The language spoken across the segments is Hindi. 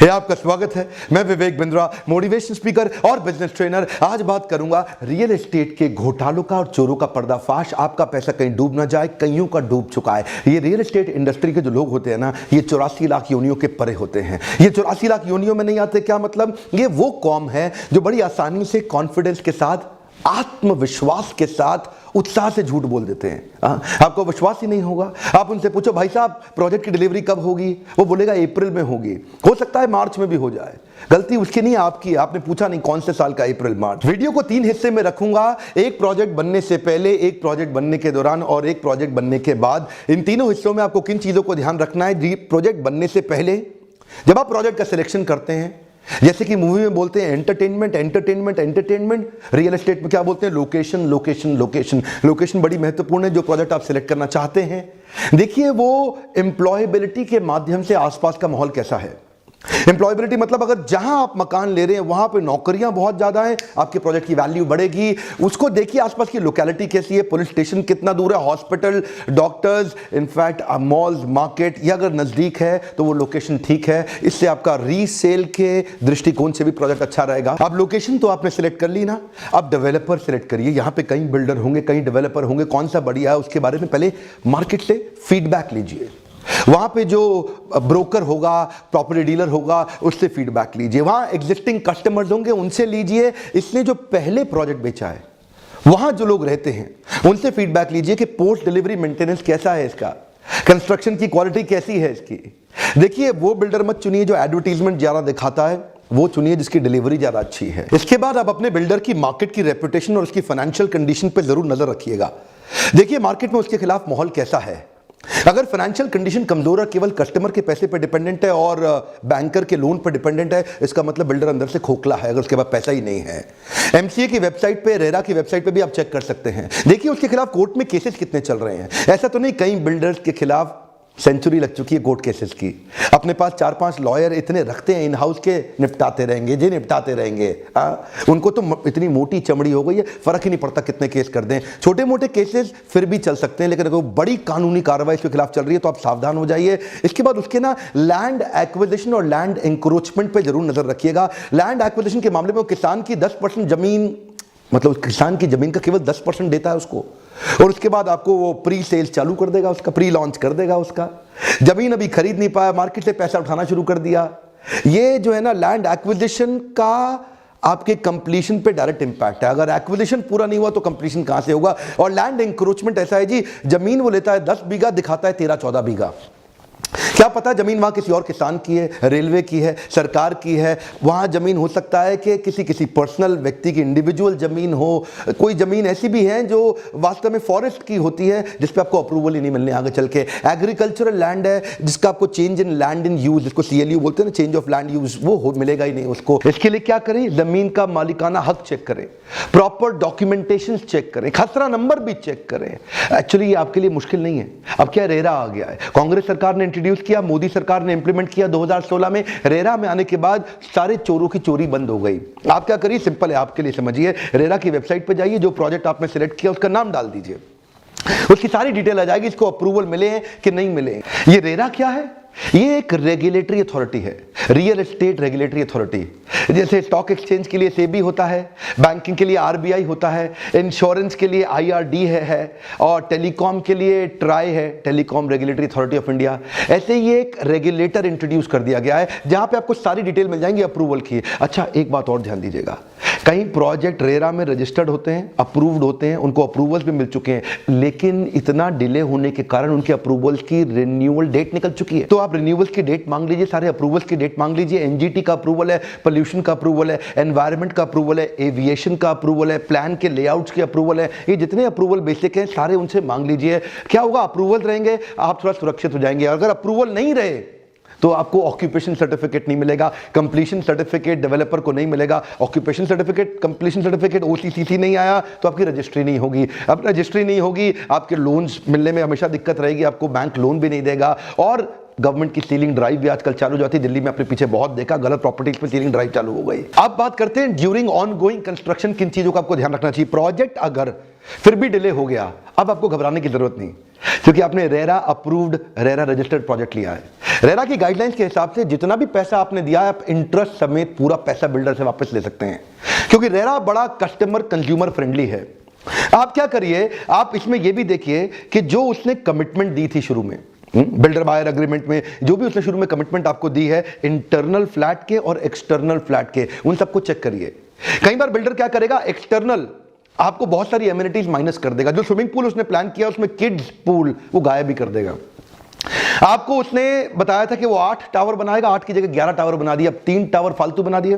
है आपका स्वागत है। मैं विवेक बिंद्रा, मोटिवेशन स्पीकर और बिजनेस ट्रेनर। आज बात करूंगा रियल एस्टेट के घोटालों का और चोरों का पर्दाफाश। आपका पैसा कहीं डूब ना जाए, कईयों का डूब चुका है। ये रियल एस्टेट इंडस्ट्री के जो लोग होते हैं ना, ये 84 लाख योनियों के परे होते हैं। ये 84 लाख योनियों में नहीं आते। क्या मतलब? ये वो कौम है जो बड़ी आसानी से कॉन्फिडेंस के साथ, आत्मविश्वास के साथ, उत्साह से झूठ बोल देते हैं। आपको विश्वास ही नहीं होगा। आप उनसे पूछो, भाई साहब प्रोजेक्ट की डिलीवरी कब होगी? वो बोलेगा अप्रैल में होगी। हो सकता है मार्च में भी हो जाए। गलती उसकी नहीं, आपकी। आपने पूछा नहीं कौन से साल का, अप्रैल मार्च। वीडियो को 3 हिस्से में रखूंगा। एक प्रोजेक्ट बनने से पहले, एक प्रोजेक्ट बनने के दौरान और एक प्रोजेक्ट बनने के बाद। इन तीनों हिस्सों में आपको किन चीजों को ध्यान रखना है। प्रोजेक्ट बनने से पहले जब आप प्रोजेक्ट का सिलेक्शन करते हैं, जैसे कि मूवी में बोलते हैं entertainment entertainment entertainment, real estate में क्या बोलते हैं? Location location location. लोकेशन बड़ी महत्वपूर्ण है जो प्रोजेक्ट आप सिलेक्ट करना चाहते हैं। देखिए वो एम्प्लॉयबिलिटी के माध्यम से आसपास का माहौल कैसा है। एम्प्लॉयबिलिटी मतलब अगर जहां आप मकान ले रहे हैं वहां पे नौकरियां बहुत ज्यादा हैं, आपके प्रोजेक्ट की वैल्यू बढ़ेगी। उसको देखिए आसपास की लोकेलिटी कैसी है, पुलिस स्टेशन कितना दूर है, hospital, doctors, in fact malls, market, या अगर नजदीक है तो वो लोकेशन ठीक है। इससे आपका रीसेल के दृष्टिकोण से भी प्रोजेक्ट अच्छा रहेगा। अब लोकेशन तो आपने सिलेक्ट कर ली ना, अब डेवलपर सिलेक्ट करिए। यहां पे कई बिल्डर होंगे, कई डेवलपर होंगे, कौन सा बढ़िया है उसके बारे में पहले मार्केट से फीडबैक लीजिए। वहां पे जो ब्रोकर होगा, प्रॉपर्टी डीलर होगा, उससे फीडबैक लीजिए। वहां एग्जिस्टिंग कस्टमर्स होंगे, उनसे लीजिए। इसने जो पहले प्रोजेक्ट बेचा है वहां जो लोग रहते हैं उनसे फीडबैक लीजिए कि पोस्ट डिलीवरी मेंटेनेंस कैसा है इसका, कंस्ट्रक्शन की क्वालिटी कैसी है इसकी। देखिए वो बिल्डर मत चुनिए जो एडवर्टीजमेंट ज्यादा दिखाता है, वो चुनिए जिसकी डिलीवरी ज्यादा अच्छी है। इसके बाद आप अपने बिल्डर की मार्केट की रेपुटेशन और उसकी फाइनेंशियल कंडीशन पर जरूर नजर रखिएगा। देखिए मार्केट में उसके खिलाफ माहौल कैसा है। अगर फाइनेंशियल कंडीशन कमजोर है, केवल कस्टमर के पैसे पर डिपेंडेंट है और बैंकर के लोन पर डिपेंडेंट है, इसका मतलब बिल्डर अंदर से खोखला है, अगर उसके पास पैसा ही नहीं है। एमसीए की वेबसाइट पे, रेरा की वेबसाइट पे भी आप चेक कर सकते हैं। देखिए उसके खिलाफ कोर्ट में केसेस कितने चल रहे हैं। ऐसा तो नहीं कई बिल्डर्स के खिलाफ सेंचुरी लग चुकी है कोर्ट केसेस की। अपने पास 4-5 लॉयर इतने रखते हैं इन हाउस के, निपटाते रहेंगे जी, निपटाते रहेंगे। उनको तो इतनी मोटी चमड़ी हो गई है, फर्क ही नहीं पड़ता कितने केस कर दें। छोटे मोटे केसेस फिर भी चल सकते हैं, लेकिन अगर बड़ी कानूनी कार्रवाई इसके खिलाफ चल रही है तो आप सावधान हो जाइए। इसके बाद उसके ना लैंड एक्विजिशन और लैंड इंक्रोचमेंट पर जरूर नजर रखिएगा। लैंड एक्विजिशन के मामले में किसान की 10% जमीन, मतलब किसान की जमीन का केवल 10% देता है उसको, और उसके बाद आपको वो प्री सेल्स चालू कर देगा, उसका प्री लॉन्च कर देगा। उसका जमीन अभी खरीद नहीं पाया, मार्केट से पैसा उठाना शुरू कर दिया। ये जो है ना लैंड एक्विजिशन का आपके कंप्लीशन पे डायरेक्ट इंपैक्ट है। अगर एक्विजिशन पूरा नहीं हुआ तो कंप्लीशन कहां से होगा। और लैंड इंक्रोचमेंट ऐसा है जी, जमीन वो लेता है 10 बीघा, दिखाता है 13-14 बीघा। क्या पता जमीन वहां किसी और किसान की है, रेलवे की है, सरकार की है। वहां जमीन हो सकता है कि किसी पर्सनल व्यक्ति की इंडिविजुअल जमीन हो। कोई जमीन ऐसी भी है जो वास्तव में फॉरेस्ट की होती है, जिस पे आपको अप्रूवल ही नहीं मिलने आगे चल के। एग्रीकल्चरल लैंड है जिसका आपको change in land in use, जिसको सीएलयू बोलते हैं ना, चेंज ऑफ लैंड यूज, वो मिलेगा ही नहीं उसको। इसके लिए क्या करें? जमीन का मालिकाना हक चेक करें, प्रॉपर डॉक्यूमेंटेशन चेक करें, खसरा नंबर भी चेक करें। एक्चुअली ये आपके लिए मुश्किल नहीं है। अब क्या रेरा आ गया है, कांग्रेस सरकार ने इंट्रोड्यूस किया, मोदी सरकार ने इंप्लीमेंट किया 2016 में। रेरा में आने के बाद सारे चोरों की चोरी बंद हो गई। आप क्या करिए, सिंपल है आपके लिए, समझिए। रेरा की वेबसाइट पे जाइए, जो प्रोजेक्ट आपने सिलेक्ट किया उसका नाम डाल दीजिए, उसकी सारी डिटेल आ जाएगी, इसको अप्रूवल मिले हैं कि नहीं मिले। ये रेरा क्या है? ये एक रेगुलेटरी अथॉरिटी है, रियल एस्टेट रेगुलेटरी अथॉरिटी। जैसे स्टॉक एक्सचेंज के लिए सेबी होता है, बैंकिंग के लिए आरबीआई होता है, इंश्योरेंस के लिए आईआरडी है, और टेलीकॉम के लिए ट्राई है, telecom regulatory authority of India. ऐसे ही एक रेगुलेटर इंट्रोड्यूस कर दिया गया है जहां पे आपको सारी डिटेल मिल जाएंगी अप्रूवल की। अच्छा एक बात और ध्यान दीजिएगा, कई प्रोजेक्ट रेरा में रजिस्टर्ड होते हैं, अप्रूव्ड होते हैं, उनको अप्रूवल्स भी मिल चुके हैं, लेकिन इतना डिले होने के कारण उनके अप्रूवल्स की रिन्यूअल डेट निकल चुकी है। तो आप रिन्यूअल्स की डेट मांग लीजिए, सारे अप्रूवल्स की डेट मांग लीजिए। एनजीटी का अप्रूवल है, पोल्यूशन का अप्रूवल है, एनवायरमेंट का अप्रूवल है, एविएशन का अप्रूवल है, प्लान के लेआउट्स के अप्रूवल है। ये जितने अप्रूवल बेसिक हैं सारे उनसे मांग लीजिए। क्या होगा, अप्रूवल रहेंगे, आप थोड़ा सुरक्षित हो जाएंगे। अगर अप्रूवल नहीं रहे तो आपको ऑक्यूपेशन सर्टिफिकेट नहीं मिलेगा, कंप्लीशन सर्टिफिकेट डेवलपर को नहीं मिलेगा। ऑक्यूपेशन सर्टिफिकेट, कंप्लीशन सर्टिफिकेट, ओसीसीसी नहीं आया तो आपकी रजिस्ट्री नहीं होगी। अब रजिस्ट्री नहीं होगी, आपके लोन्स मिलने में हमेशा दिक्कत रहेगी, आपको बैंक लोन भी नहीं देगा। और गवर्नमेंट की सीलिंग ड्राइव भी आजकल चालू हो जाती है। दिल्ली में अपने पीछे बहुत देखा, गलत प्रॉपर्टीज पे सीलिंग ड्राइव चालू हो गई। अब बात करते हैं ड्यूरिंग ऑन गोइंग कंस्ट्रक्शन किन चीजों का आपको ध्यान रखना चाहिए। प्रोजेक्ट अगर फिर भी डिले हो गया, अब आपको घबराने की जरूरत नहीं, क्योंकि आपने RERA approved, RERA registered project लिया है। रेरा की गाइडलाइंस के हिसाब से जितना भी पैसा आपने दिया है, आप इंटरेस्ट समेत पूरा पैसा बिल्डर से वापस ले सकते हैं, क्योंकि रेरा बड़ा कस्टमर कंज्यूमर फ्रेंडली है। आप क्या करिए, आप इसमें यह भी देखिए कि जो उसने कमिटमेंट दी थी शुरू में, बिल्डर बायर एग्रीमेंट में जो भी उसने शुरू में कमिटमेंट आपको दी है, इंटरनल फ्लैट के और एक्सटर्नल फ्लैट के, उन सबको चेक करिए। कई बार बिल्डर क्या करेगा, एक्सटर्नल आपको बहुत सारी एमिनिटीज माइनस कर देगा। जो स्विमिंग पूल उसने प्लान किया उसमें किड्स पूल वो गायब भी कर देगा। आपको उसने बताया था कि वो 8 टावर बनाएगा, 8 की जगह 11 टावर बना दिया, अब 3 टावर फालतू बना दिए।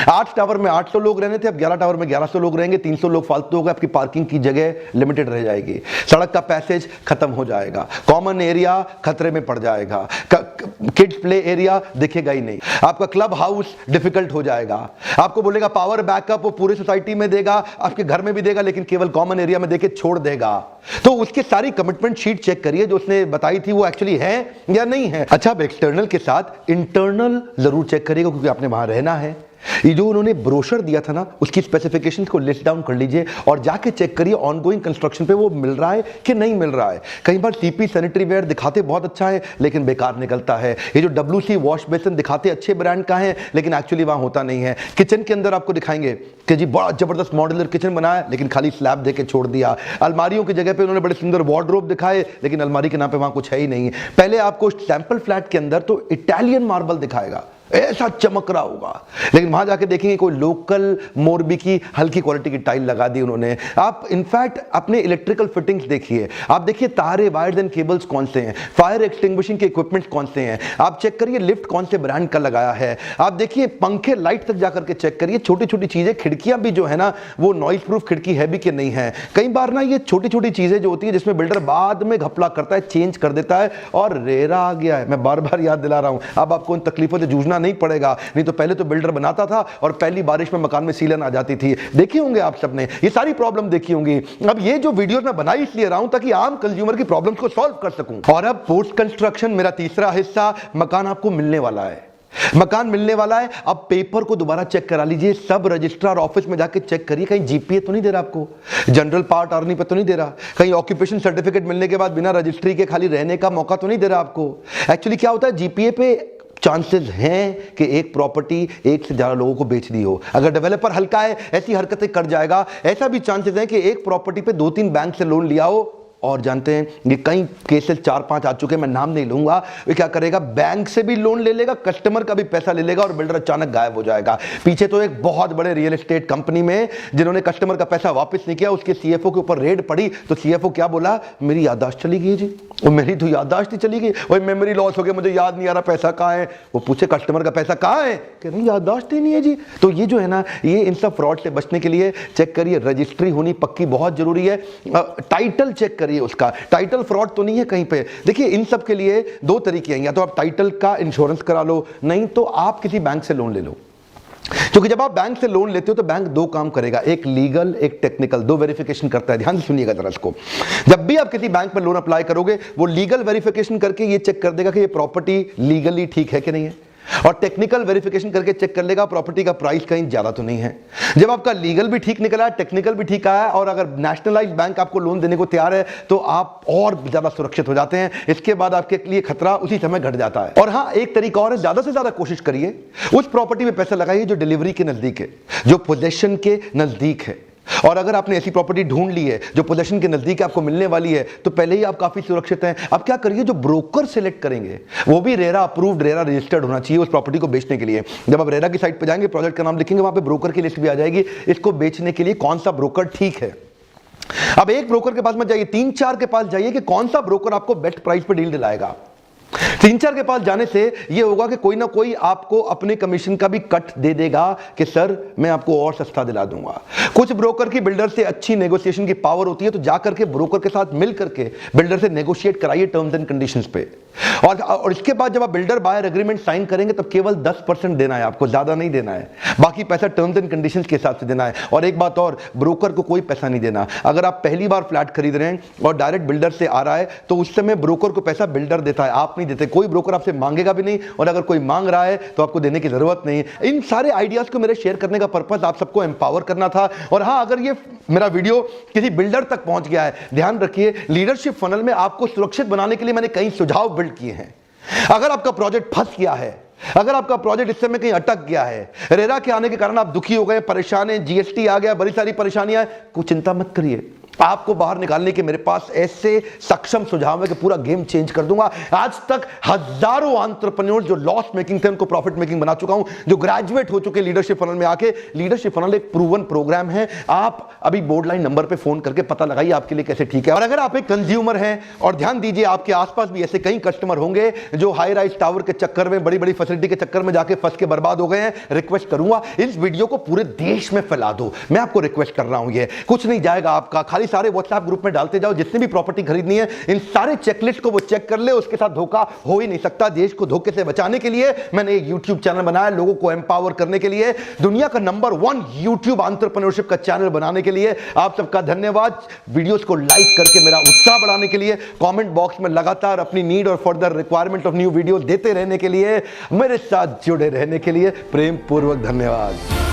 8 टावर में 800 लोग रहने थे, अब 11 टावर में 1100 लोग रहेंगे, 300 लोग फालतू हो गए, आपकी पार्किंग की जगह लिमिटेड रह जाएगी, सड़क का पैसेज खत्म हो जाएगा, कॉमन एरिया खतरे में पड़ जाएगा, किड्स प्ले एरिया दिखेगा ही नहीं, आपका क्लब हाउस डिफिकल्ट हो जाएगा। आपको बोलेगा पावर बैकअप वो पूरी सोसाइटी में देगा, आपके घर में भी देगा, लेकिन केवल कॉमन एरिया में देके छोड़ देगा। तो उसके सारी कमिटमेंट शीट चेक करिए जो उसने बताई थी वो एक्चुअली है या नहीं है। अच्छा, अब एक्सटर्नल के साथ इंटरनल जरूर चेक करिएगा, क्योंकि आपने वहां रहना है। ये जो उन्होंने ब्रोशर दिया था ना, उसकी स्पेसिफिकेशंस को लिस्ट डाउन कर लीजिए और जाके चेक करिए ऑनगोइंग कंस्ट्रक्शन पे वो मिल रहा है कि नहीं मिल रहा है। कई बार सीपी सैनिटरी वेयर दिखाते बहुत अच्छा है लेकिन बेकार निकलता है। ये जो WC वॉश बेसिन दिखाते अच्छे ब्रांड का है लेकिन एक्चुअली वहां होता नहीं है। किचन के अंदर आपको दिखाएंगे कि जी बड़ा जबरदस्त मॉड्यूलर किचन बनाया लेकिन खाली स्लैब देके छोड़ दिया। अलमारियों की जगह पे उन्होंने बड़े सुंदर वार्डरोब दिखाए लेकिन अलमारी के नाम पे वहां कुछ है ही नहीं। पहले आपको सैंपल फ्लैट के अंदर तो इटालियन मार्बल दिखाएगा, ऐसा चमक रहा होगा, लेकिन वहां जाके देखेंगे कोई लोकल मोरबी की हल्की क्वालिटी की टाइल लगा दी उन्होंने। आप इनफैक्ट अपने इलेक्ट्रिकल फिटिंग्स देखिए, आप देखिए तारे वायर्स एंड केबल्स कौन से हैं, फायर एक्सटिंग्विशिंग के इक्विपमेंट्स कौन से हैं, आप चेक करिए लिफ्ट कौन से ब्रांड का लगाया है, आप देखिए पंखे लाइट तक जाकर के चेक करिए, छोटी छोटी चीजें, खिड़कियां भी जो है ना वो नॉइज प्रूफ खिड़की है भी कि नहीं है। कई बार ना ये छोटी छोटी चीजें जो होती है जिसमें बिल्डर बाद में घपला करता है, चेंज कर देता है और रेरा आ गया है। मैं बार बार याद दिला रहा हूं, अब आपको उन तकलीफों से जूझना नहीं पड़ेगा। नहीं तो पहले तो बिल्डर बनाता था और पहली बारिश में मकान में सीलन आ जाती थी। देखी होंगे आप सबने ये सारी प्रॉब्लम देखी होंगी। अब ये जो वीडियो मैं बनाई इसलिए रहा हूं ताकि आम कंज्यूमर की प्रॉब्लम्स को सॉल्व कर सकूं। और अब पोस्ट कंस्ट्रक्शन मेरा तीसरा हिस्सा, मकान आपको मिलने वाला है, मकान मिलने वाला है। अब पेपर को दोबारा चेक करा लीजिए, सब रजिस्ट्रार ऑफिस में जाके चेक करिए कहीं जीपीए तो नहीं दे रहा आपको, जनरल पार्ट अर्नी पे तो नहीं दे रहा, कहीं ऑक्यूपेशन सर्टिफिकेट मिलने के बाद बिना रजिस्ट्री के खाली रहने का मौका तो नहीं दे रहा आपको। एक्चुअली क्या होता है, जीपीए पे चांसेस हैं कि एक प्रॉपर्टी एक से ज्यादा लोगों को बेच दी हो। अगर डेवलपर हल्का है ऐसी हरकतें कर जाएगा। ऐसा भी चांसेस है कि एक प्रॉपर्टी पे 2-3 बैंक से लोन लिया हो, और जानते हैं ये कई केसेस 4-5 आ चुके हैं, मैं नाम नहीं लूंगा। वो क्या करेगा, बैंक से भी लोन ले लेगा, कस्टमर का भी पैसा ले लेगा और बिल्डर अचानक गायब हो जाएगा। पीछे तो एक बहुत बड़े रियल एस्टेट कंपनी में जिन्होंने कस्टमर का पैसा वापस नहीं किया, उसके सीएफओ के ऊपर रेड पड़ी तो सीएफओ क्या बोला, मेरी याददाश्त चली गई जी, और मेरी तो याददाश्त ही चली गई, वही मेमोरी लॉस हो गया, मुझे याद नहीं आ रहा पैसा कहाँ है। वो पूछे कस्टमर का पैसा कहाँ है, कह रही याददाश्त ही नहीं है जी। तो ये जो है ना, ये इन सब फ्रॉड से बचने के लिए चेक करिए, रजिस्ट्री होनी पक्की बहुत जरूरी है। टाइटल चेक करिए, उसका टाइटल फ्रॉड तो नहीं है कहीं पे। देखिए इन सब के लिए 2 तरीके हैं, या तो आप टाइटल का इंश्योरेंस करा लो, नहीं तो आप किसी बैंक से लोन ले लो। क्योंकि जब आप बैंक से लोन लेते हो तो बैंक 2 काम करेगा, एक लीगल एक टेक्निकल, 2 वेरिफिकेशन करता है। ध्यान से सुनिएगा जरा इसको। जब भी आप किसी बैंक में लोन अप्लाई करोगे वो लीगल वेरिफिकेशन करके ये चेक कर देगा कि ये प्रॉपर्टी लीगली ठीक है कि नहीं है, और टेक्निकल वेरिफिकेशन करके चेक कर लेगा प्रॉपर्टी का प्राइस कहीं ज्यादा तो नहीं है। जब आपका लीगल भी ठीक निकला, टेक्निकल भी ठीक आया और अगर नेशनलाइज्ड बैंक आपको लोन देने को तैयार है तो आप और ज्यादा सुरक्षित हो जाते हैं। इसके बाद आपके लिए खतरा उसी समय घट जाता है। और हाँ, एक तरीका और है, ज्यादा से ज्यादा कोशिश करिए उस प्रॉपर्टी में पैसा लगाइए जो डिलीवरी के नजदीक है, जो पोजेशन के नजदीक है। और अगर आपने ऐसी प्रॉपर्टी ढूंढ ली है जो पोजीशन के नजदीक आपको मिलने वाली है तो पहले ही आप काफी सुरक्षित हैं। अब क्या करिए, जो ब्रोकर सिलेक्ट करेंगे वो भी रेरा अप्रूव्ड, रेरा रजिस्टर्ड होना चाहिए उस प्रॉपर्टी को बेचने के लिए। जब आप रेरा की साइट पे जाएंगे, प्रोजेक्ट का नाम लिखेंगे, वहां पे ब्रोकर की लिस्ट भी आ जाएगी, इसको बेचने के लिए कौन सा ब्रोकर ठीक है। अब एक ब्रोकर के पास मत जाइए, 3-4 के पास जाइए कि कौन सा ब्रोकर आपको बेस्ट प्राइस पे डील दिलाएगा। 3-4 के पास जाने से यह होगा कि कोई ना कोई आपको अपने कमीशन का भी कट दे देगा कि सर मैं आपको और सस्ता दिला दूंगा। कुछ ब्रोकर की बिल्डर से अच्छी नेगोशिएशन की पावर होती है, तो जाकर के ब्रोकर के साथ मिल करके बिल्डर से नेगोशिएट कराइए टर्म्स एंड कंडीशंस पे। और इसके बाद जब आप बिल्डर बायर एग्रीमेंट साइन करेंगे तब केवल 10% देना है आपको, ज्यादा नहीं देना है, बाकी पैसा टर्म्स एंड कंडीशंस के हिसाब से देना है। और एक बात और, ब्रोकर को कोई पैसा नहीं देना। अगर आप पहली बार फ्लैट खरीद रहे हैं और डायरेक्ट बिल्डर से आ रहा है तो उस समय ब्रोकर को पैसा बिल्डर देता है, आप नहीं नहीं देते, कोई ब्रोकर आपसे मांगेगा भी नहीं, और अगर कोई मांग रहा है तो आपको देने की जरूरत नहीं। इन सारे आइडियाज को मेरे शेयर करने का पर्पस आप सबको एम्पावर करना था। और हाँ, अगर ये मेरा वीडियो किसी बिल्डर तक पहुंच गया है, ध्यान रखिए, लीडरशिप फनल में आपको सुरक्षित बनाने के लिए मैंने कई सुझाव बिल्ड किए हैं। अगर आपका प्रोजेक्ट फंस गया है, अगर आपका प्रोजेक्ट इस समय कहीं अटक गया है, रेरा के आने के कारण आप दुखी हो गए, परेशान हैं, जीएसटी आ गया, बड़ी सारी परेशानियां, कुछ चिंता मत करिए, आपको बाहर निकालने के मेरे पास ऐसे सक्षम सुझाव है कि पूरा गेम चेंज कर दूंगा। आज तक हजारों एंटरप्रेन्योर जो लॉस मेकिंग थे उनको प्रॉफिट मेकिंग बना चुका हूं, जो ग्रेजुएट हो चुके लीडरशिप फनल में आके। लीडरशिप फनल एक प्रूवन प्रोग्राम है, आप अभी बोर्ड लाइन नंबर पे फोन करके पता लगाइए आपके लिए कैसे ठीक है। और अगर आप एक कंज्यूमर हैं, और ध्यान दीजिए आपके आसपास भी ऐसे कई कस्टमर होंगे जो हाई राइज टावर के चक्कर में, बड़ी बड़ी फैसिलिटी के चक्कर में जाके फंस के बर्बाद हो गए हैं, रिक्वेस्ट करूंगा इस वीडियो को पूरे देश में फैला दो। मैं आपको रिक्वेस्ट कर रहा हूं, ये कुछ नहीं जाएगा आपका, खाली सारे व्हाट्सएप ग्रुप में डालते जाओ, जितनी भी प्रॉपर्टी खरीदनी है इन सारे चेकलिस्ट को वो चेक कर ले, उसके साथ धोखा हो ही नहीं सकता। देश को धोखे से बचाने के लिए मैंने एक यूट्यूब चैनल बनाया, लोगों को एम्पावर करने के लिए, दुनिया का नंबर 1 यूट्यूब एंटरप्रेन्योरशिप का चैनल बनाने के लिए। आप सबका धन्यवाद। वीडियोस को लाइक करके मेरा उत्साह बढ़ाने के लिए, कमेंट बॉक्स में लगातार अपनी नीड और further requirement of new video देते रहने के लिए, मेरे साथ जुड़े रहने के लिए प्रेम पूर्वक धन्यवाद।